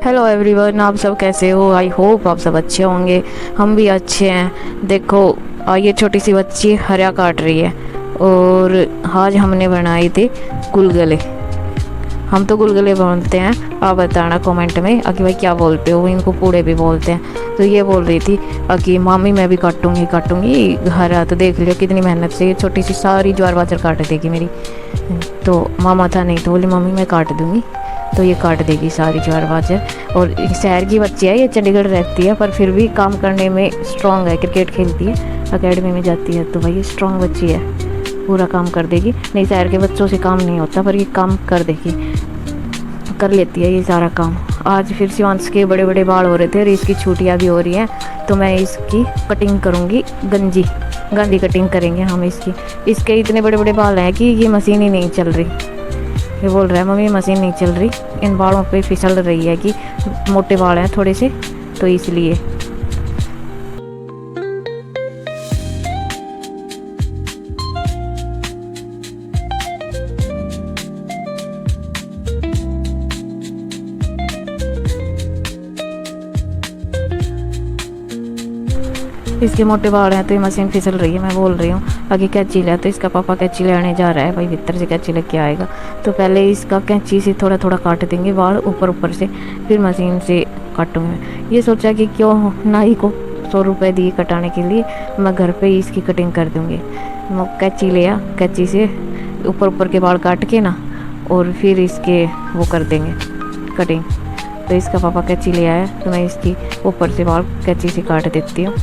Hello everyone, आप सब कैसे हो? आई होप आप सब अच्छे होंगे। हम भी अच्छे हैं। देखो, ये छोटी सी बच्ची हरा काट रही है और आज हमने बनाए थे गुलगुले। हम तो गुलगुले बोलते हैं, आप बताना कमेंट में कि भाई क्या बोलते हो। इनको पूड़े भी बोलते हैं। तो ये बोल रही थी कि मामी मैं भी काटूंगी हरा। तो देख लियो कितनी मेहनत से ये छोटी सी सारी ज्वार बाजरा काट देगी मेरी। तो मामा था नहीं तो बोली मम्मी मैं काट दूँगी। तो ये काट देगी सारी ज्वार बाजरा। और शहर की बच्ची है, ये चंडीगढ़ रहती है पर फिर भी काम करने में स्ट्रांग है। क्रिकेट खेलती है, एकेडमी में जाती है। तो भाई ये स्ट्रांग बच्ची है, पूरा काम कर देगी। नहीं, शहर के बच्चों से काम नहीं होता पर ये काम कर देगी, कर लेती है ये सारा काम। आज फिर शिवांश के बड़े बड़े बाल हो रहे थे और इसकी छुट्टियाँ भी हो रही हैं। तो मैं इसकी कटिंग करूँगी, गांधी कटिंग करेंगे हम इसकी। इसके इतने बड़े बड़े बाल हैं कि ये मशीन ही नहीं चल रही। ये बोल रहा है मम्मी मशीन नहीं चल रही, इन बालों पे फिसल रही है कि मोटे बाल हैं थोड़े से, तो इसलिए। इसके मोटे बाल हैं तो ये मशीन फिसल रही है। मैं बोल रही हूँ आगे कैंची ले, तो इसका पापा कैंची लेने जा रहा है। भाई भीतर से कैंची लेके आएगा। तो पहले इसका कैंची से थोड़ा थोड़ा काट देंगे बाल ऊपर से, फिर मशीन से काटूँगी। ये सोचा कि क्यों नाई को 100 रुपये दिए कटाने के लिए, मैं घर पे ही इसकी कटिंग कर दूँगी। मैं कैंची लिया, कैंची से ऊपर के बाल काट के ना और फिर इसके वो कर देंगे कटिंग। तो इसका पापा कैंची ले आया तो मैं इसकी ऊपर से बाल कैंची से काट देती हूँ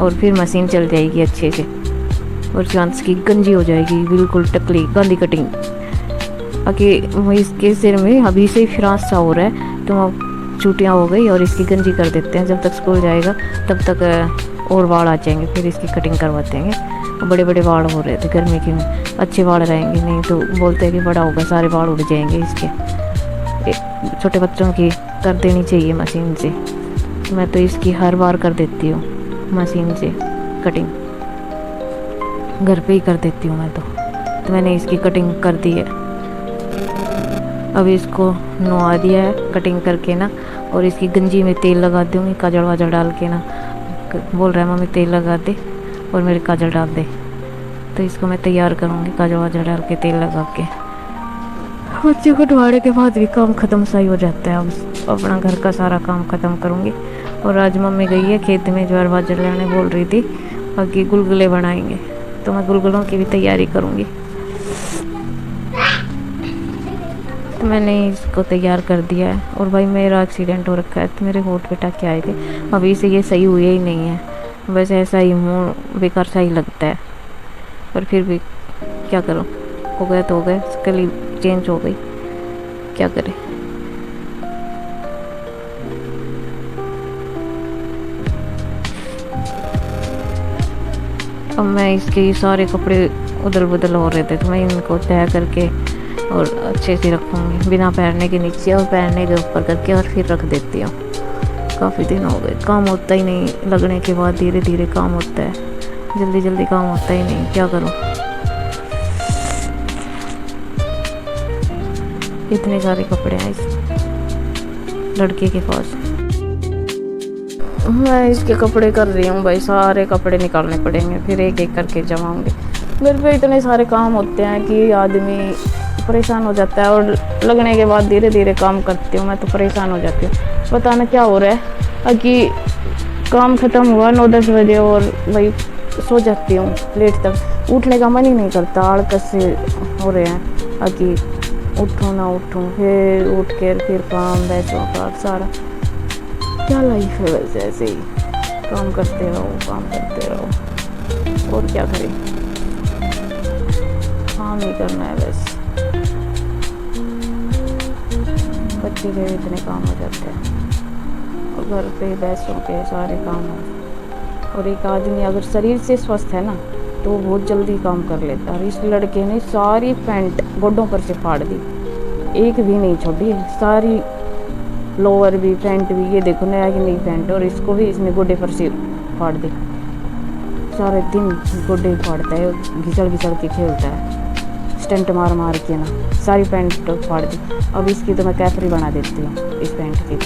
और फिर मशीन चल जाएगी अच्छे से और चांस की गंजी हो जाएगी बिल्कुल टकली गांधी कटिंग। बाकी इसके सिर में अभी से फ्रांस सा हो रहा है तो छुट्टियाँ हो गई और इसकी गंजी कर देते हैं। जब तक स्कूल जाएगा तब तक और बाल आ जाएंगे, फिर इसकी कटिंग करवा देंगे। बड़े बड़े बाल हो रहे थे गर्मी के में, अच्छे बाल रहेंगे। नहीं तो बोलते हैं कि बड़ा होगा सारे बाल उड़ जाएंगे इसके। छोटे बच्चों की कर देनी चाहिए मशीन से। मैं तो इसकी हर बार कर देती हूँ मशीन से कटिंग, घर पे ही कर देती हूँ मैं तो मैंने इसकी कटिंग कर दी है। अब इसको नवा दिया है कटिंग करके ना, और इसकी गंजी में तेल लगा दूँगी काजल वाजल डाल के ना। बोल रहा है मम्मी तेल लगा दे और मेरे काजल डाल दे। तो इसको मैं तैयार करूँगी काजल वाजल डाल के तेल लगा के। बच्चे को ढवाड़े के बाद भी काम ख़त्म सा ही हो जाता है। अब अपना घर का सारा काम ख़त्म करूँगी। और आज मम्मी गई है खेत में ज्वार बाजरा लाने, बोल रही थी बाकी गुलगुले बनाएंगे। तो मैं गुलगुलों की भी तैयारी करूँगी। तो मैंने इसको तैयार कर दिया है। और भाई मेरा एक्सीडेंट हो रखा है तो मेरे होठ पे टाके आए थे, अभी से ये सही हुए ही नहीं है। वैसे ऐसा ही मुँह बेकार सा ही लगता है पर फिर भी क्या करूँ, हो गया तो हो गया। कल चेंज हो गई, क्या करें। अब मैं इसके सारे कपड़े उधल बुदल हो रहे थे तो मैं इनको तय करके और अच्छे से रखूँगी, बिना पहनने के नीचे और पहनने के ऊपर करके, और फिर रख देती हूँ। काफ़ी दिन हो गए, काम होता ही नहीं। लगने के बाद धीरे धीरे काम होता है, जल्दी जल्दी काम होता ही नहीं, क्या करूँ। इतने सारे कपड़े हैं इस लड़के के पास। मैं इसके कपड़े कर रही हूँ भाई, सारे कपड़े निकालने पड़ेंगे, फिर एक एक करके जमाऊंगी। घर पे इतने सारे काम होते हैं कि आदमी परेशान हो जाता है, और लगने के बाद धीरे धीरे काम करती हूँ मैं तो परेशान हो जाती हूँ। पता नहीं क्या हो रहा है कि काम ख़त्म हुआ 9-10 बजे और भाई सो जाती हूँ लेट तक, उठने का मन ही नहीं करता। आलकस से हो रहे हैं कि उठूँ ना उठूँ, फिर उठ कर फिर काम बैठो का सारा। क्या लाइफ है वैसे, ऐसे ही काम करते रहो और क्या करें, काम ही करना है बस। बच्चे के इतने काम हो जाते हैं और घर पे बैसों के सारे काम हो। और एक आदमी अगर शरीर से स्वस्थ है ना तो वो बहुत जल्दी काम कर लेता है। इस लड़के ने सारी पैंट गोडों पर से फाड़ दी, एक भी नहीं छोड़ी, सारी लोअर भी पैंट भी। ये देखो नया की नई पैंट, और इसको भी इसने गोडे पर से फाड़ दी। सारे दिन गोडे फाड़ता है, घिसड़ घिसड़ के खेलता है, स्टंट मार मार के ना सारी पैंट फाड़ दी। अब इसकी तो मैं कैपरी बना देती हूँ, इस पैंट की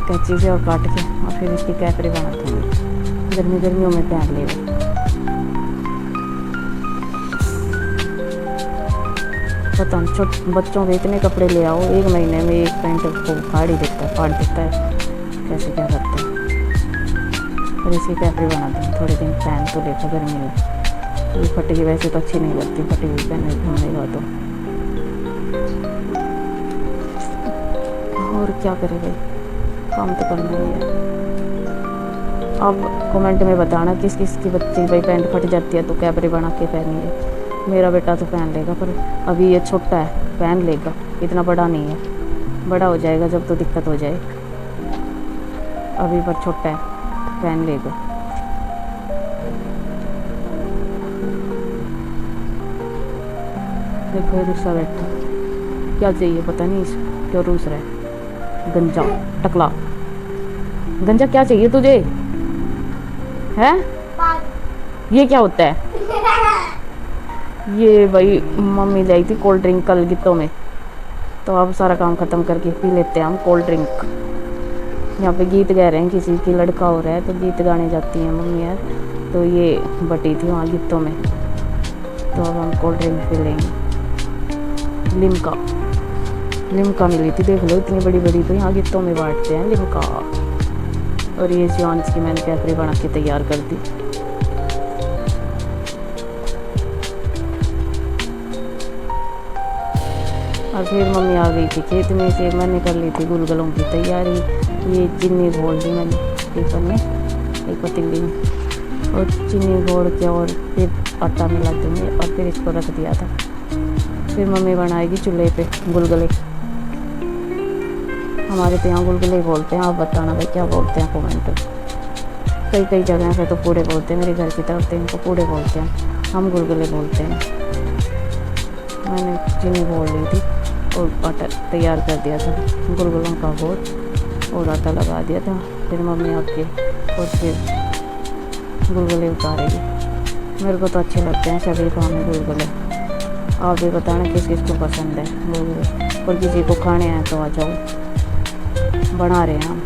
कैंची से और काट के, और फिर इसकी कैपरी बना दूँगी, गर्मियों में पहन लेगा। पता नहीं बच्चों के इतने कपड़े ले आओ, 1 महीने में एक पैंट को फाड़ देता है, कैसे क्या करता है। और इसकी कैपरी बना दूँ, थोड़े दिन पहन तो लेता गर्मी में। ये फटी हुई वैसे तो अच्छी नहीं लगती, फटी हुई पहने घूमने का तो। और क्या करे भाई, काम तो करना ही है। अब कमेंट में बताना किस किस की बच्ची भाई पैंट फट जाती है तो कैपरी बना के पहनी है। मेरा बेटा तो पहन लेगा, पर अभी ये छोटा है, पहन लेगा, इतना बड़ा नहीं है, बड़ा हो जाएगा जब तो दिक्कत हो जाए। अभी पर छोटा है, पहन लेगा। देखो रूसा बैठा, क्या चाहिए पता नहीं क्यों रूस रहा है। गंजा टकला, गंजा क्या चाहिए तुझे है? ये क्या होता है? ये भाई मम्मी लाई थी कोल्ड ड्रिंक कल गीतों में, तो अब सारा काम ख़त्म करके पी लेते हैं हम कोल्ड ड्रिंक। यहाँ पे गीत गा रहे हैं, किसी की लड़का हो रहा है तो गीत गाने जाती हैं मम्मी यार, तो ये बटी थी वहाँ गीतों में, तो अब हम कोल्ड ड्रिंक पी लेंगे। लिम्का मिली थी, देख लो इतनी बड़ी बड़ी, तो यहाँ गीतों में बांटते हैं लिम्का। और ये सियांस की मैंने कैपरी बना के तैयार कर दी। और फिर मम्मी आ गई थी खेत में से, मैंने कर ली थी गुलगुलों की तैयारी। ये चीनी घोल दी मैंने पेपर में, एक पतीली में, और चीनी घोल के और फिर आटा मिला दूँगी, और फिर इसको रख दिया था। फिर मम्मी बनाएगी चूल्हे पे गुलगुले। हमारे तो यहाँ गुलगुले बोलते हैं, आप बताना भाई क्या बोलते हैं कमेंट। कई जगह से तो पूड़े बोलते हैं, मेरे घर की तरफ तो इनको पूड़े बोलते हैं, हम गुलगुले बोलते हैं। मैंने चीनी घोल ली थी और आटा तैयार कर दिया था गुलगुलों का घोल, और आटा लगा दिया था। फिर मम्मी आके और फिर गुलगुले उतारेगी। मेरे को तो अच्छे लगते हैं सभी को हमें गुलगुले। आप भी बताना किस किस को पसंद है गुलगुले, और किसी को खाने हैं तो आ जाओ, बना रहे हैं हम,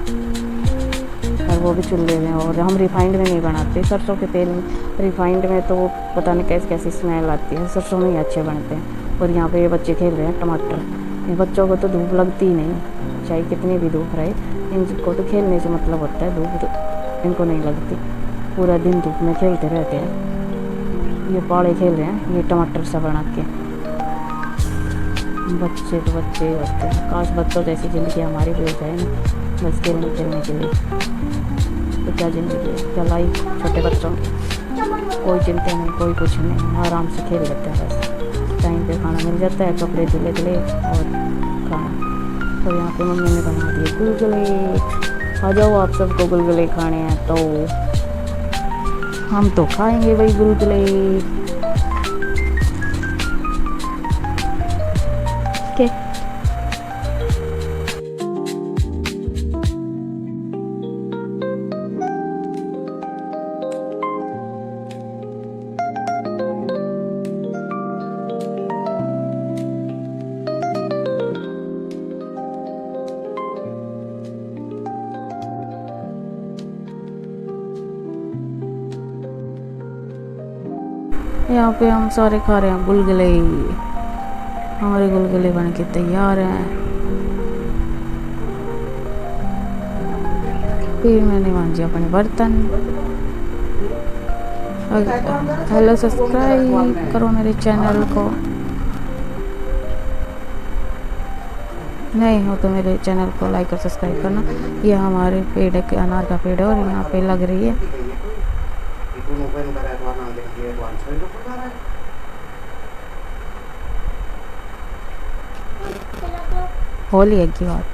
और वो भी चूल्हे में। और हम रिफाइंड में नहीं बनाते, सरसों के तेल में। रिफाइंड में तो पता नहीं कैसी स्मेल आती है, सरसों में ही अच्छे बनते हैं। और यहाँ पे ये बच्चे खेल रहे हैं टमाटर। ये बच्चों को तो धूप लगती ही नहीं, चाहे कितनी भी धूप रहे, इनको तो खेलने से मतलब होता है, धूप तो इनको नहीं लगती। पूरा दिन धूप में खेलते रहते हैं। ये पाड़े खेल रहे हैं, ये टमाटर सा बना के। बच्चे तो बच्चे ही होते हैं, काश बच्चों जैसी ज़िंदगी हमारी भी हो जाए ना, बस खेलने के लिए। तो क्या ज़िंदगी है, क्या लाइफ छोटे बच्चों की, कोई चिंता नहीं, कोई कुछ नहीं, आराम से खेल लेते हैं। बस टाइम पे खाना मिल जाता है, कपड़े धुले और खाना। तो यहाँ पे मम्मी ने बना दिए गुलगुले। आ जाओ आप सबको गुलगुले खाने हैं तो हम तो खाएंगे भाई गुलगुले। के यहाँ पे हम सारे खा रहे हैं गुलगुले। हमारे गुलगुले बन के तैयार हैं। फिर मैंने मांझे अपने बर्तन। हेलो, सब्सक्राइब करो मेरे चैनल को, नहीं हो तो मेरे चैनल को लाइक और सब्सक्राइब करना। ये हमारे पेड़ के अनार का पेड़ है और यहाँ पे लग रही है होली की बात।